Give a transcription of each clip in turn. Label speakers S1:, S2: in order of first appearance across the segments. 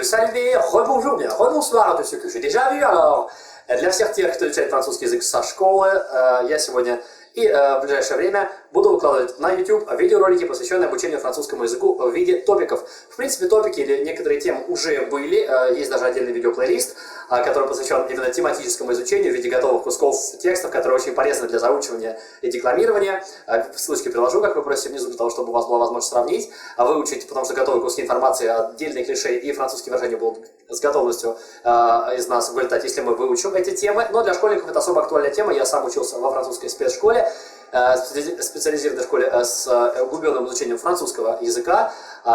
S1: saluer, rebonjour, bien rebonsoir à tous ceux que j'ai déjà vus. Alors, для всех тех, кто изучает французский язык со школы, я сегодня и в ближайшее время буду выкладывать на YouTube видеоролики, посвященные обучению французскому языку в виде топиков. В принципе, топики или некоторые темы уже были, есть даже отдельный видеоплейлист, который посвящен именно тематическому изучению в виде готовых кусков текстов, которые очень полезны для заучивания и декламирования. Ссылочки приложу, как вы просите, внизу, для того, чтобы у вас была возможность сравнить, выучить, потому что готовые куски информации, отдельные клише и французские выражения будут с готовностью из нас вылетать, если мы выучим эти темы. Но для школьников это особо актуальная тема. Я сам учился во французской спецшколе, специализированной школе с углубленным изучением французского языка.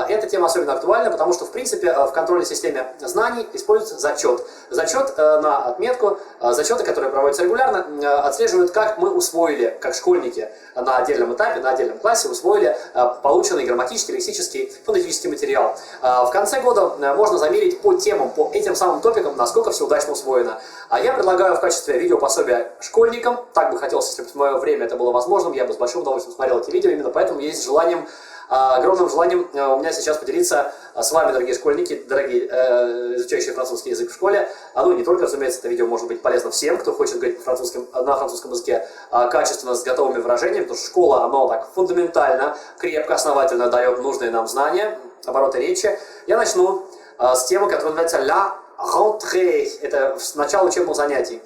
S1: Эта тема особенно актуальна, потому что, в принципе, в контрольной системе знаний используется зачет. Зачет на отметку, зачеты, которые проводятся регулярно, отслеживают, как мы усвоили, как школьники на отдельном этапе, на отдельном классе усвоили полученный грамматический, лексический, фонетический материал. В конце года можно замерить по темам, по этим самым топикам, насколько все удачно усвоено. Я предлагаю в качестве видеопособия школьникам, так бы хотелось, если бы в мое время это было возможным, я бы с большим удовольствием смотрел эти видео, именно поэтому есть желанием, огромным желанием у меня сейчас поделиться с вами, дорогие школьники, дорогие изучающие французский язык в школе. Ну, не только, разумеется, это видео может быть полезно всем, кто хочет говорить на французском языке качественно, с готовыми выражениями, потому что школа, она так фундаментально, крепко, основательно дает нужные нам знания, обороты речи. Я начну с темы, которая называется «La rentrée». Это начало учебных занятий.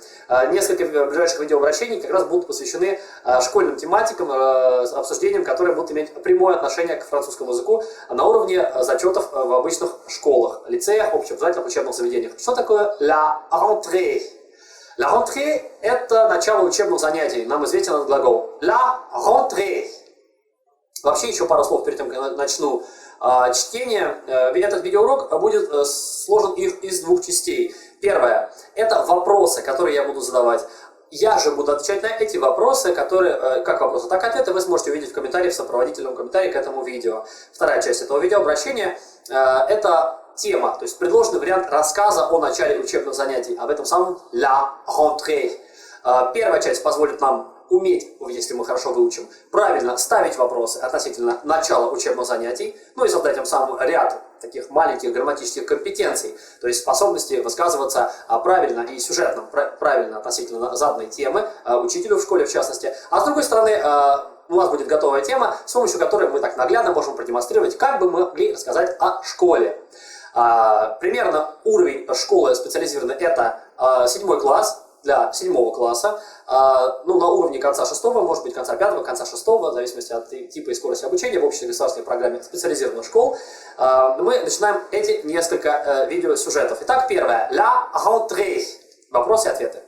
S1: Несколько ближайших видеообращений как раз будут посвящены школьным тематикам, обсуждениям, которые будут иметь прямое отношение к французскому языку на уровне зачетов в обычных школах, лицеях, общеобразовательных учебных заведениях. Что такое «la rentrée»? «La rentrée» – это начало учебных занятий. Нам известен этот глагол «la rentrée». Вообще еще пару слов перед тем, как начну чтение. Этот видеоурок будет сложен из двух частей. Первое – это вопросы, которые я буду задавать. Я же буду отвечать на эти вопросы, которые, как вопросы, так и ответы вы сможете увидеть в комментарии, в сопроводительном комментарии к этому видео. Вторая часть этого видеообращения – это тема, то есть предложенный вариант рассказа о начале учебных занятий, об этом самом «la rentrée». Первая часть позволит нам уметь, если мы хорошо выучим, правильно ставить вопросы относительно начала учебных занятий, ну и создать тем самым ряд таких маленьких грамматических компетенций, то есть способности высказываться правильно и сюжетно, правильно относительно заданной темы, учителю в школе в частности. А с другой стороны, у нас будет готовая тема, с помощью которой мы так наглядно можем продемонстрировать, как бы мы могли рассказать о школе. Примерно уровень школы специализированной это 7 класс, для 7 класса, ну, на уровне конца 6, может быть, конца 5, конца 6, в зависимости от типа и скорости обучения в общей государственной программе специализированных школ, мы начинаем эти несколько видеосюжетов. Итак, первое. La rentrée. Вопросы и ответы.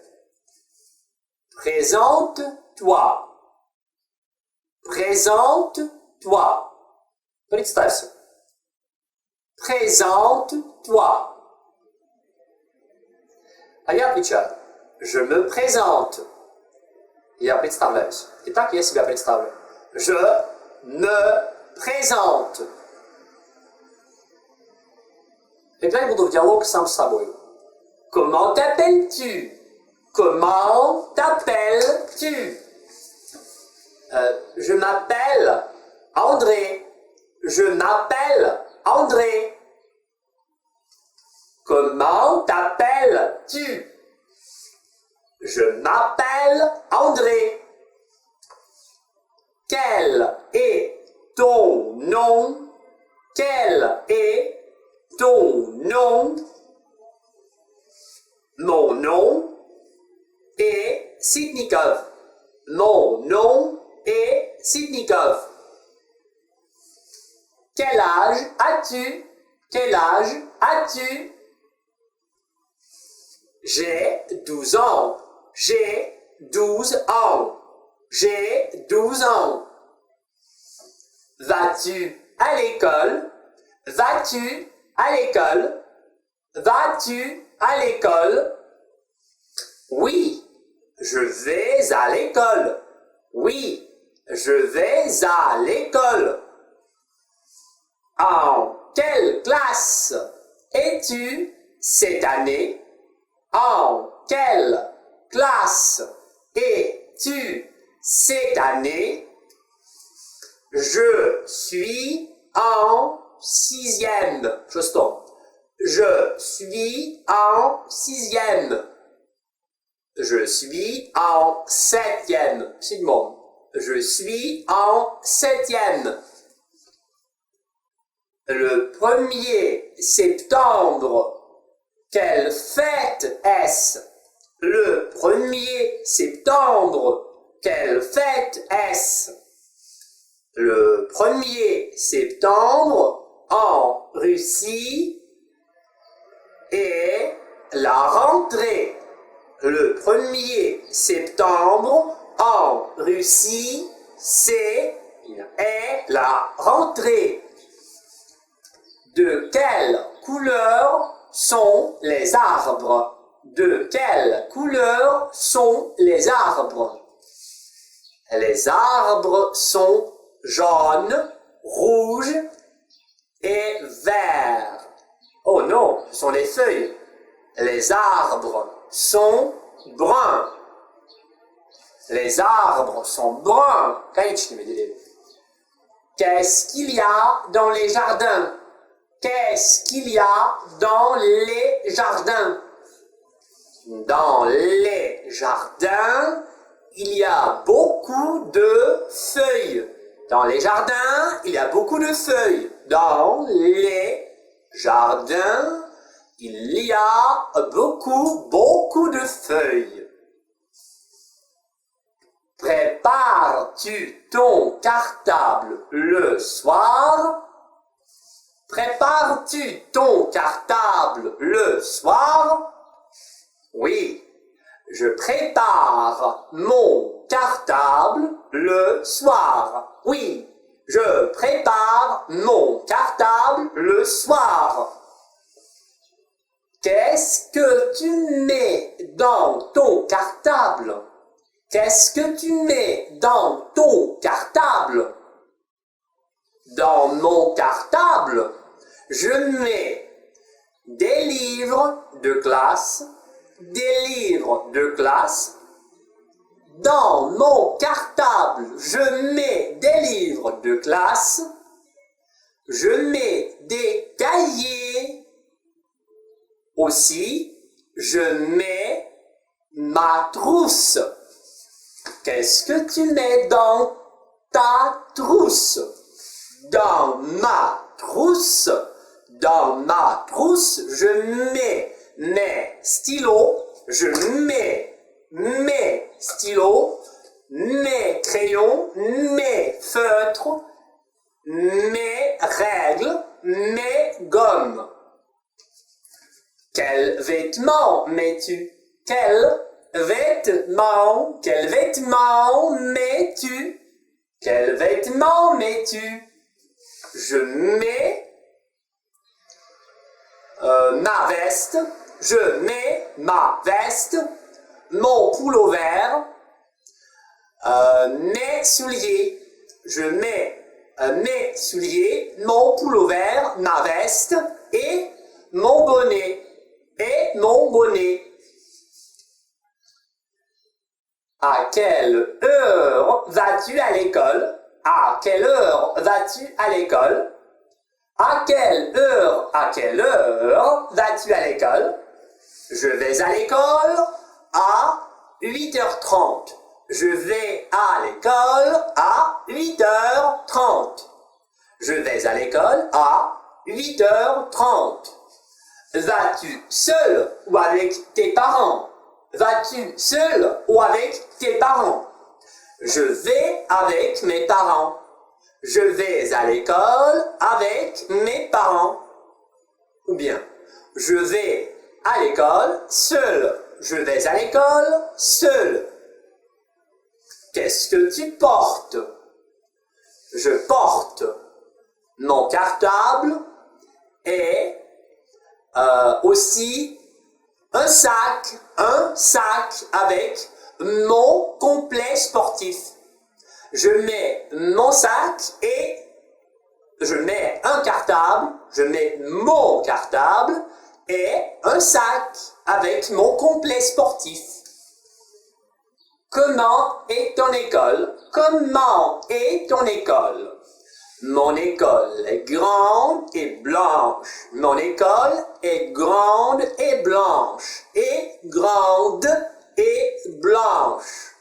S1: Présente-toi. Présente-toi. Представься. Présente-toi. А я отвечаю. Je me présente. Я представляюсь. Итак, я себя представлю. Je me présente. Тогда я буду в диалог сам с собой. Comment t'appelles-tu? Comment t'appelles-tu? Je m'appelle André. Je m'appelle André. Comment t'appelles-tu? Je m'appelle André. Quel est ton nom? Quel est ton nom? Mon nom est Sitnikov. Mon nom est Sitnikov. Quel âge as-tu? Quel âge as-tu? J'ai 12 ans. J'ai 12 ans. J'ai 12 ans. Vas-tu à l'école? Vas-tu à l'école? Vas-tu à l'école? Oui, je vais à l'école. Oui, je vais à l'école. En quelle classe es-tu cette année? En quelle classe es-tu cette année? Je suis en 6e. Je stoppe. Je suis en 6e. Je suis en 7e. Sigmund. Je suis en 7e. Le 1er septembre, quelle fête est-ce? Le 1er septembre, quelle fête est-ce? Le 1er septembre, en Russie, est la rentrée. Le 1er septembre, en Russie, est la rentrée. De quelle couleur sont les arbres? De quelle couleur sont les arbres? Les arbres sont jaunes, rouges et verts. Oh non, ce sont les feuilles. Les arbres sont bruns. Les arbres sont bruns. Qu'est-ce qu'il y a dans les jardins? Qu'est-ce qu'il y a dans les jardins? Dans les jardins, il y a beaucoup de feuilles. Dans les jardins, il y a beaucoup de feuilles. Dans les jardins, il y a beaucoup de feuilles. Prépares-tu ton cartable le soir? Prépares-tu ton cartable le soir? Oui, je prépare mon cartable le soir. Oui, je prépare mon cartable le soir. Qu'est-ce que tu mets dans ton cartable? Qu'est-ce que tu mets dans ton cartable? Dans mon cartable, je mets des livres de classe, des livres de classe. Dans mon cartable, je mets des livres de classe. Je mets des cahiers. Aussi, je mets ma trousse. Qu'est-ce que tu mets dans ta trousse? Dans ma trousse, je mets mes stylos, je mets mes stylos, mes crayons, mes feutres, mes règles, mes gommes. Quels vêtements mets-tu? Quels vêtements mets-tu? Quels vêtements mets-tu? Je mets ma veste, je mets ma veste, mon pullover, mes souliers, je mets mes souliers, mon pullover, ma veste et mon bonnet, À quelle heure vas-tu à l'école? À quelle heure vas-tu à l'école? À quelle heure vas-tu à l'école? Je vais à l'école à 8h30. Je vais à l'école à 8h30. Je vais à l'école à 8h30. Vas-tu seul ou avec tes parents? Vas-tu seul ou avec tes parents? Je vais avec mes parents. Je vais à l'école avec mes parents. Ou bien, je vais à l'école seul. Je vais à l'école seul. Qu'est-ce que tu portes? Je porte mon cartable et aussi un sac avec mon complet sportif. Je mets mon sac et je mets un cartable, je mets mon cartable et un sac avec mon complet sportif. Comment est ton école? Comment est ton école? Mon école est grande et blanche. Mon école est grande et blanche. Et grande et blanche.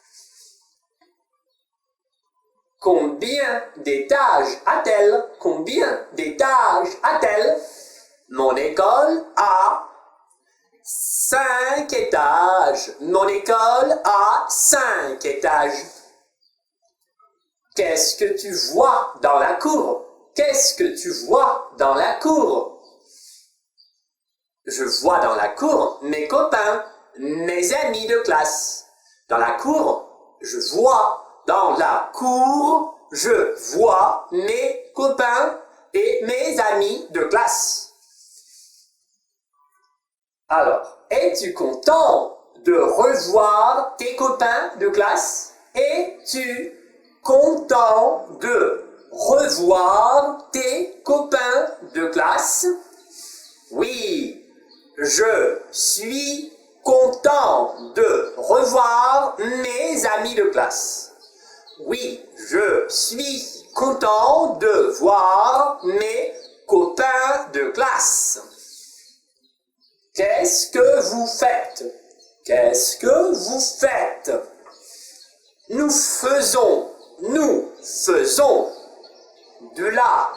S1: Combien d'étages a-t-elle? Combien d'étages a-t-elle? Mon école a 5 étages. Mon école a 5 étages. Qu'est-ce que tu vois dans la cour? Qu'est-ce que tu vois dans la cour? Je vois dans la cour mes copains, mes amis de classe. Dans la cour, je vois. Dans la cour, je vois mes copains et mes amis de classe. Alors, es-tu content de revoir tes copains de classe? Es-tu content de revoir tes copains de classe? Oui, je suis content de revoir mes amis de classe. Oui, je suis content de voir mes copains de classe. Qu'est-ce que vous faites? Qu'est-ce que vous faites? Nous faisons de la...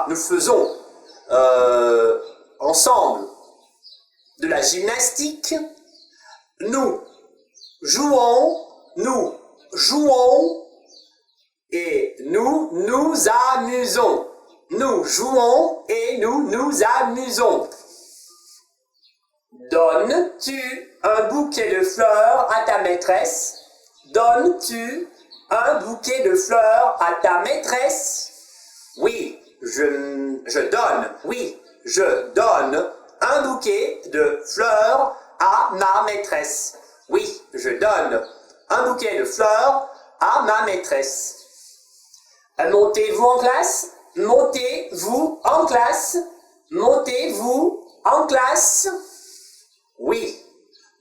S1: nous faisons ensemble de la gymnastique. Nous jouons et nous nous amusons. Nous jouons et nous nous amusons. Donnes-tu un bouquet de fleurs à ta maîtresse? Donnes-tu un bouquet de fleurs à ta maîtresse? Oui, je donne un bouquet de fleurs à ma maîtresse. Oui, je donne un bouquet de fleurs à ma maîtresse. Montez-vous en classe? Montez-vous en classe? Montez-vous en classe? Oui,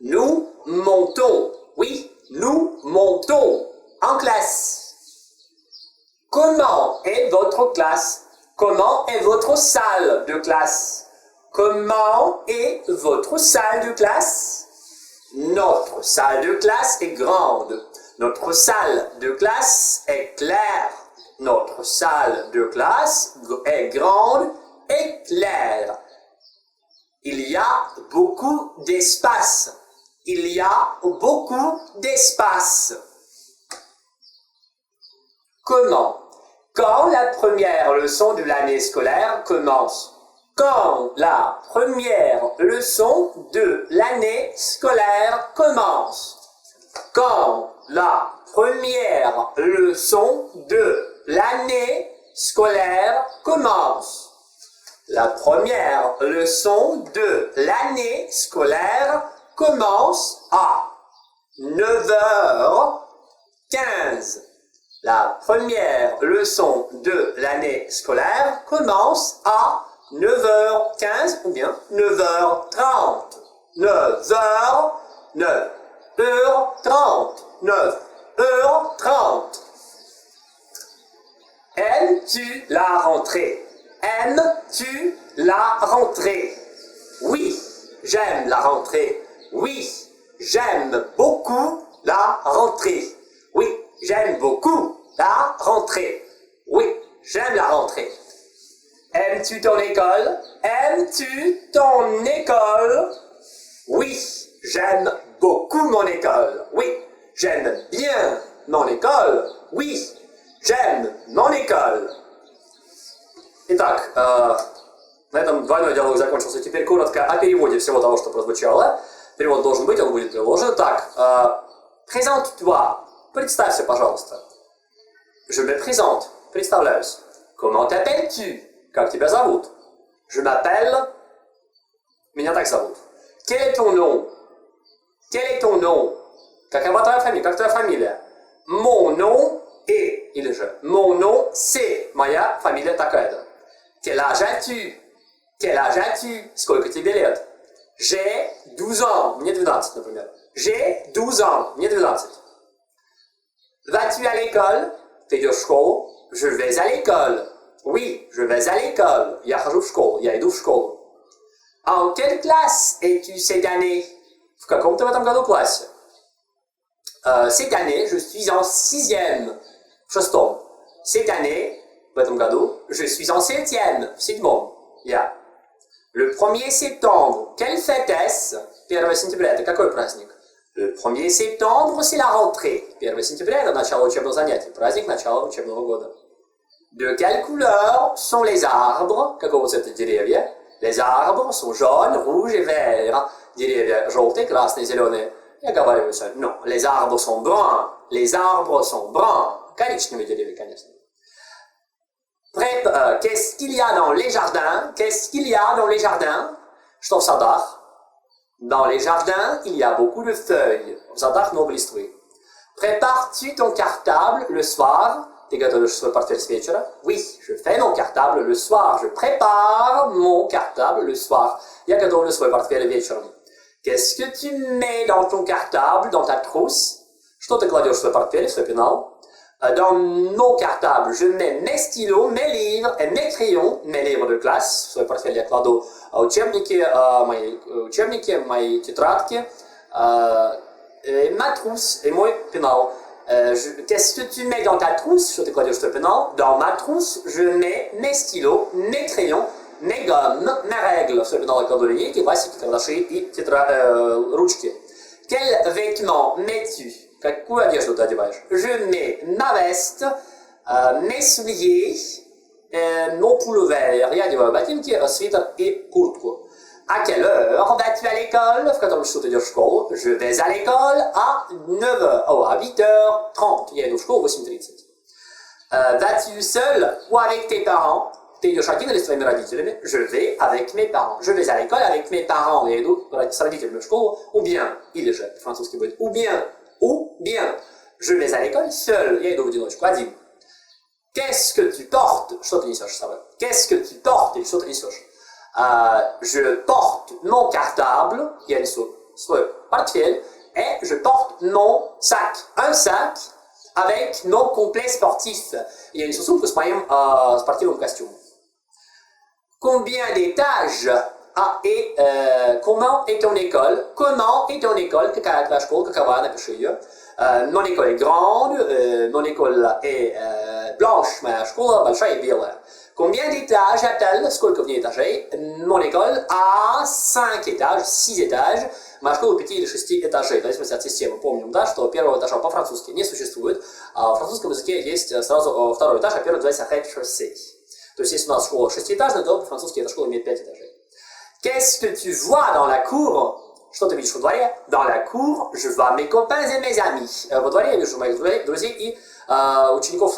S1: nous montons. Oui, nous montons en classe. Comment est votre classe? Comment est votre salle de classe? Comment est votre salle de classe? Notre salle de classe est grande. Notre salle de classe est claire. Notre salle de classe est grande et claire. Il y a beaucoup d'espace. Il y a beaucoup d'espace. Comment? Quand la première leçon de l'année scolaire commence? Quand la première leçon de l'année scolaire commence? Quand la première leçon de l'année scolaire commence? La première leçon de l'année scolaire commence à 9h15. La première leçon de l'année scolaire commence à 9h15 ou bien 9h30. 9h30. 9h30. Aimes-tu la rentrée? Aimes-tu la rentrée? Oui, j'aime la rentrée. Oui, j'aime beaucoup la rentrée. Oui, j'aime beaucoup la rentrée. Oui, j'aime la rentrée. Aimes-tu ton école? Aimes-tu ton école? Oui, j'aime beaucoup mon école. Oui, j'aime bien mon école. Oui, j'aime mon école. Итак, на этом двойной диалог закончился. Теперь коротко о переводе всего того, что прозвучало. Перевод должен быть, он будет приложен. Так, présente-toi. Представься, пожалуйста. Je me présente. Представляюсь. Comment t'appelles-tu? Как тебя зовут? Je m'appelle... Меня так зовут. Quel est ton nom? Quel est ton nom? Какова твоя фамилия? Как твоя фамилия? Mon nom est... Или же mon nom c'est... Моя фамилия такая-то. Quel âge as-tu? Quel âge as-tu? Сколько тебе лет? J'ai 12 ans. Мне 12, например. J'ai 12 ans. Мне 12. Vas-tu à l'école? Ты идешь в школу? Je vais à l'école. Oui, je vais à l'école. Я хожу в школу. Я иду в школу. En quelle classe es-tu cette année? В каком ты в этом году классе? Cette année, je suis en 6e. В шестом. Cette année, в этом году, je suis en 7e. В седьмом. Я. Le 1er septembre, quelle fête est-ce? 1 сентября, это какой праздник? Le 1er septembre, c'est la rentrée. 1 сентября, это начало учебного занятия. Праздник начала учебного года. De quelle couleur sont les arbres? Какого цвета деревья? Les arbres sont jaunes, rouges et verts. Деревья желтые, красные, зеленые. Я говорю все. Non, les arbres sont bruns. Les arbres sont bruns. Коричневые деревья, конечно. Qu'est-ce qu'il y a dans les jardins? Qu'est-ce qu'il y a dans les jardins? Что в садах? Dans les jardins, il y a beaucoup de feuilles. В садах много листвы. Prépares-tu ton cartable le soir? Ты готовишь свой портфель с вечера? Oui, je fais mon cartable le soir. Je prépare mon cartable le soir. Я готовлю свой портфель вечером. Qu'est-ce que tu mets dans ton cartable, dans ta trousse? Что ты кладешь в свой портфель, в свой пенал? Dans mon cartable, je mets mes stylos, mes livres et mes crayons, mes livres de classe. В свой портфель я кладу учебники, мои тетрадки, ma trousse et мой пенал. Qu'est-ce que tu mets dans ta trousse? Что ты кладешь в свой пенал? Dans ma trousse, je mets mes stylos, mes crayons, mes gommes, mes règles. В свой пенал я кладу линейки, васики, карандаши и ручки. Quel vêtement mets-tu? Какую одежду ты одеваешь? Je mets ma veste, mes souliers, mon pullover. Я одеваю ботинки, свитер и куртку. À quelle heure vas-tu à l'école? В котором часу ты идешь в школу? Je vais à l'école à 9h. Oh, à 8h30. Я иду в школу в 8:30. Vas-tu seul ou avec tes parents? Ты идешь один или с твоими родителями? Je vais avec mes parents. Je vais à l'école avec mes parents. Я иду с родителями в школу. Ou bien, или же, по-французски будет ou bien, je vais à l'école seul. Я иду в одиночку, один. Qu'est-ce que tu portes? Что ты несешь с собой? Qu'est-ce que tu portes? Или что ты несешь? Je porte mon cartable, я несу свой портфель, et je porte mon sac. Un sac avec mon complet sportif. Я несу сумку с моим спортивным костюмом. Combien d'étages comment est ton école? Comment est ton école? Какая твоя школа? Какова? Напиши ее. Mon école est grande, mon école est blanche, моя школа большая и белая. Combien d'étages a-t-elle? Сколько в ней этажей? Mon école a 5 étages, 6 étages. Моя школа 5 или 6 этажей, в зависимости от системы. Помним, да, что первого этажа по-французски не существует. А в французском языке есть сразу второй этаж, а первый называется rez-de-chaussée. То есть, если у нас школа 6-этажная, то по-французски эта школа имеет 5 этажей. Qu'est-ce que tu vois dans la cour? Что ты видишь во дворе? Dans la cour, je vois mes copains et mes amis. Во дворе я вижу моих друзей и учеников,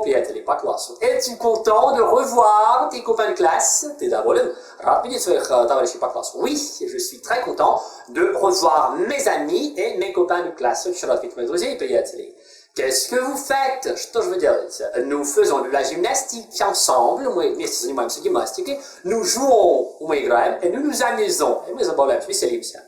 S1: приятелей по классу. Es-tu content de revoir tes copains de classe? Ты доволен? Рад видеть своих товарищей по классу? Oui, je suis très content de revoir mes amis et mes copains de classe. Очень рад видеть моих друзей и приятелей. Qu'est-ce que vous faites? Что же вы делаете? Nous faisons de la gymnastique ensemble. Мы вместе занимаемся гимнастикой. Nous jouons, мы играем, et nous nous amusons. Et мы забавляемся, веселимся.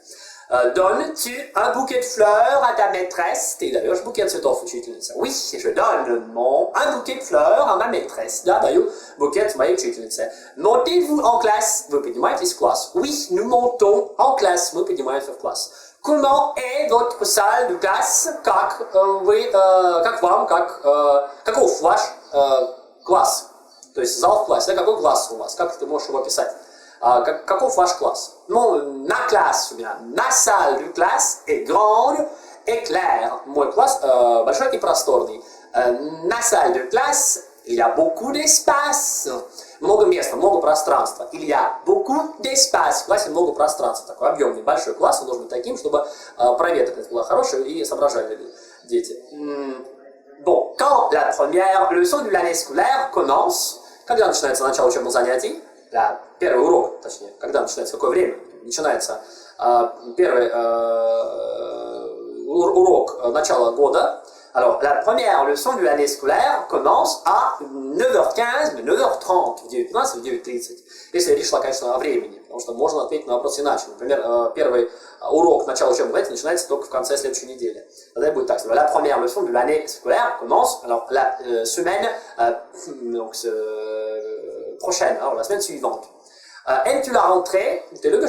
S1: Donnes-tu un bouquet de fleurs à ta maîtresse? Ты даешь букет цветов учительнице? Oui, je donne un bouquet de fleurs à ma maîtresse. Да, даю букет моей учительнице. Montez-vous en classe? Вы поднимаетесь в класс? Oui, nous montons en classe. Мы поднимаемся в класс. Comment est votre salle de classe? Каков ваш класс? То есть зал в классе, да, какой класс у вас? Как ты можешь его описать? Каков ваш класс? Ma classe, ou bien ma salle de classe est grande et claire. Мой класс большой и просторный. Ma salle de classe, il y a beaucoup d'espace. Много места, много пространства. Il y a beaucoup d'espace. В классе много пространства. Такой объемный, большой класс. Он должен быть таким, чтобы проветренность была хорошая и соображали дети. Bon, quand la première leçon de l'année scolaire commence, когда начинается начало учебных занятий, первый урок, точнее, когда начинается, какое время начинается первый урок начала года, Alors, la première leçon de l'année scolaire commence à 9h15, 9h30, в 19, в 9:30. Если речь шла, конечно, о времени, потому что можно ответить на вопрос иначе. Например, первый урок начала учебного лета начинается только в конце следующей недели. Тогда будет так. La première leçon de l'année scolaire commence, alors la semaine prochaine, alors la semaine suivante. Aimes-tu la rentrée? Тебе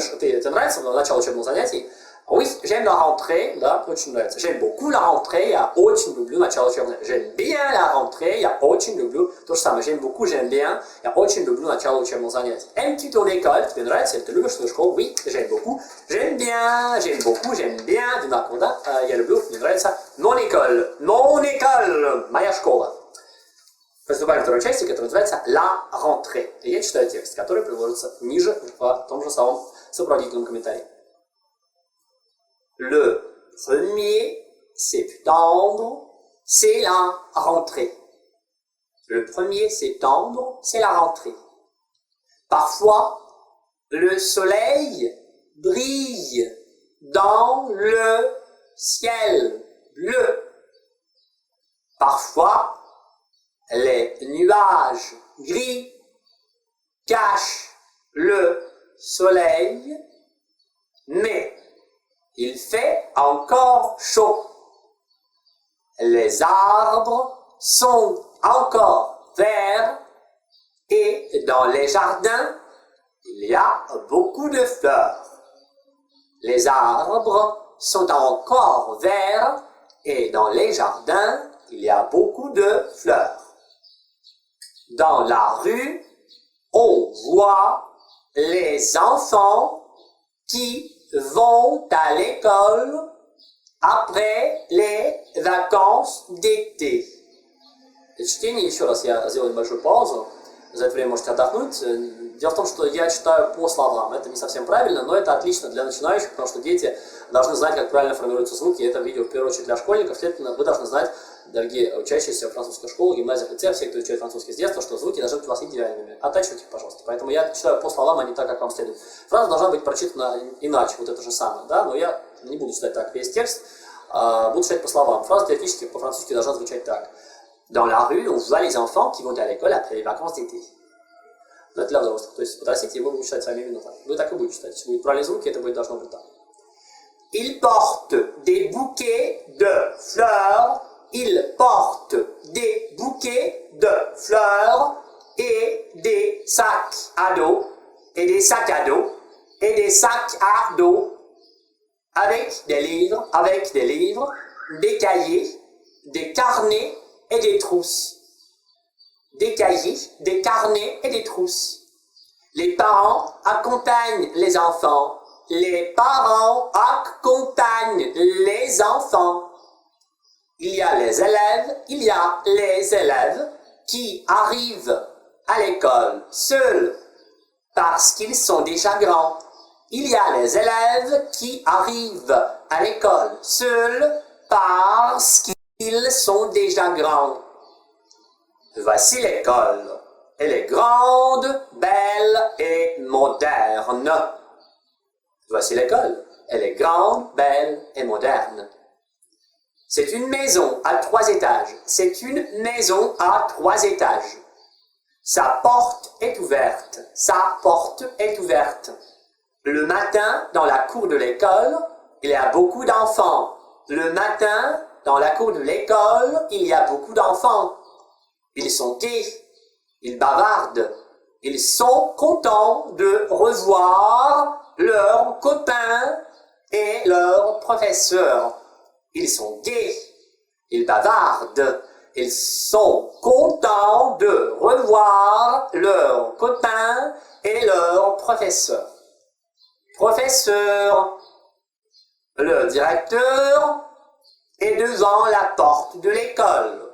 S1: нравится начало учебных занятий? Oui, j'aime la rentrée, да, очень нравится. J'aime beaucoup la rentrée, я очень люблю начало учебного. J'aime bien la rentrée, я очень люблю. То же самое, j'aime beaucoup, j'aime bien, я очень люблю начало учебного занятия. Aimes-tu ton école? Тебе нравится? Ты любишь свою школу? Oui, j'aime beaucoup, j'aime bien, j'aime beaucoup, j'aime bien. Одинаково, да? Я люблю, мне нравится. Mon école, моя школа. Приступаем к второй части, которая называется «La rentrée». И я читаю текст, который приложится ниже в том же самом сопроводительном комментарии. Le 1er septembre, c'est la rentrée. Le 1er septembre, c'est la rentrée. Parfois, le soleil brille dans le ciel bleu. Parfois, les nuages gris cachent le soleil, mais il fait encore chaud. Les arbres sont encore verts et dans les jardins, il y a beaucoup de fleurs. Les arbres sont encore verts et dans les jardins, il y a beaucoup de fleurs. Dans la rue, on voit les enfants qui vont à l'école après les vacances d'été. Чтение, еще раз я сделаю небольшую паузу, за это время можете отдохнуть. Дело в том, что я читаю по словам, это не совсем правильно, но это отлично для начинающих, потому что дети должны знать, как правильно формируются звуки, и это видео в первую очередь для школьников, следовательно, вы должны знать, дорогие учащиеся французской школы, гимназиях, лицеях, все, кто изучает французский с детства, что звуки должны быть у вас идеальными. Оттачивайте их, пожалуйста. Поэтому я читаю по словам, а не так, как вам следует. Фраза должна быть прочитана иначе, вот это же самое, да, но я не буду читать так весь текст, буду читать по словам. Фраза теоретически по-французски должна звучать так. Dans la rue, on voit les enfants qui vont à l'école après les vacances d'été. Но это для взрослых. То есть подрастите, и вы будете читать сами именно так. Вы так и будете читать. Если будут правильные звуки, это будет должно быть так. Ils portent des bouquets de fleurs. Ils portent des bouquets de fleurs et des sacs à dos, et des sacs à dos, et des sacs à dos, avec des livres, des cahiers, des carnets et des trousses. Des cahiers, des carnets et des trousses. Les parents accompagnent les enfants. Les parents accompagnent les enfants. Il y a les élèves qui arrivent à l'école seuls parce qu'ils sont déjà grands. Il y a les élèves qui arrivent à l'école seuls parce qu'ils sont déjà grands. Voici l'école. Elle est grande, belle et moderne. Voici l'école. Elle est grande, belle et moderne. C'est une maison à 3 étages. C'est une maison à 3 étages. Sa porte est ouverte. Sa porte est ouverte. Le matin, dans la cour de l'école, il y a beaucoup d'enfants. Le matin, dans la cour de l'école, il y a beaucoup d'enfants. Ils sont gais. Ils bavardent. Ils sont contents de revoir leurs copains et leurs professeurs. Ils sont gais. Ils bavardent. Ils sont contents de revoir leurs copains et leurs professeurs. Professeur, le directeur est devant la porte de l'école.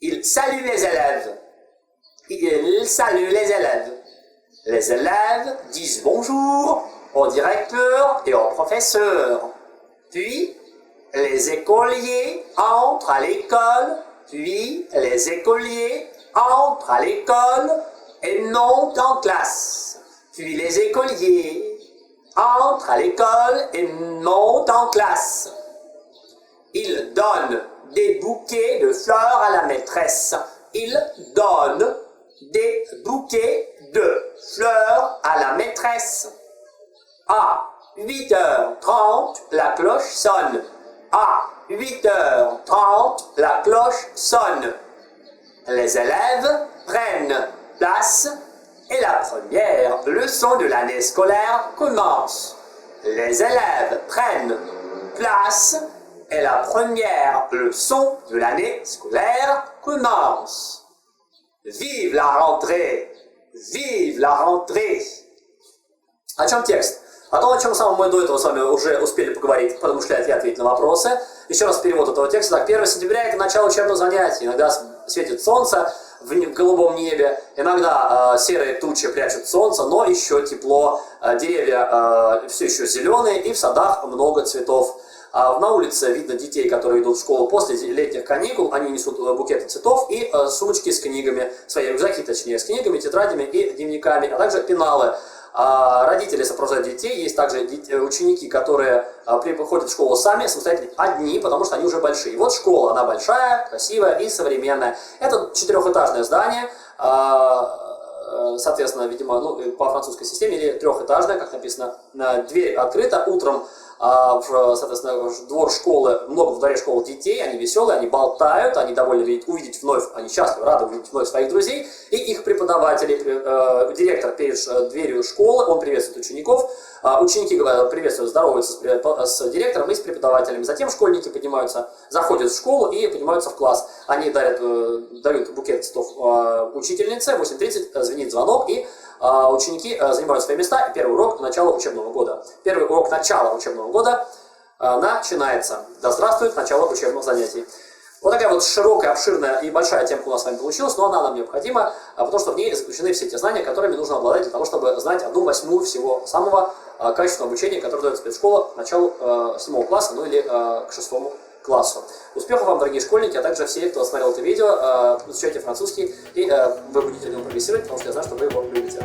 S1: Il salue les élèves. Il salue les élèves. Les élèves disent bonjour au directeur et au professeur. Puis, les écoliers entrent à l'école. Puis, les écoliers entrent à l'école et montent en classe. Puis, les écoliers entrent à l'école et montent en classe. Il donne des bouquets de fleurs à la maîtresse. Il donne des bouquets de fleurs à la maîtresse. À 8h30, la cloche sonne. À 8h30, la cloche sonne. Les élèves prennent place et la première leçon de l'année scolaire commence. Les élèves prennent place et la première leçon de l'année scolaire commence. Vive la rentrée! Vive la rentrée! О чем текст? О том, о чем самом мы до этого с вами уже успели поговорить, поразмышлять и ответить на вопросы. Еще раз перевод этого текста. Так, 1 сентября – это начало учебного занятия. Иногда светит солнце в голубом небе, иногда серые тучи прячут солнце, но еще тепло, деревья все еще зеленые, и в садах много цветов. На улице видно детей, которые идут в школу после летних каникул, они несут букеты цветов и сумочки с книгами, свои рюкзаки, точнее, с книгами, тетрадями и дневниками, а также пеналы. Родители сопровождают детей, есть также ученики, которые приходят в школу сами, самостоятельно, одни, потому что они уже большие. Вот школа, она большая, красивая и современная. Это 4-этажное здание, соответственно, видимо, по французской системе, или 3-этажное, как написано, дверь открыта утром. Соответственно, двор школы, много в дворе школы детей, они веселые, они болтают, они довольны увидеть вновь, они счастливы, рады увидеть вновь своих друзей, и их преподаватели, директор перед дверью школы, он приветствует учеников, ученики приветствуют, здороваются с директором и с преподавателями, затем школьники поднимаются, заходят в школу и поднимаются в класс, они дают букет цветов учительнице, в 8:30 звенит звонок, и ученики занимают свои места, и первый урок начала учебного года. Первый урок начала учебного года начинается. Да здравствует начало учебных занятий. Вот такая вот широкая, обширная и большая темка у нас с вами получилась, но она нам необходима, потому что в ней заключены все те знания, которыми нужно обладать для того, чтобы знать 1/8 всего самого качественного обучения, которое дает спецшкола к началу 7 класса, ну или к 6 классу. Успехов вам, дорогие школьники, а также все, кто смотрел это видео, изучайте французский, и вы будете в нем прогрессировать, потому что я знаю, что вы его любите.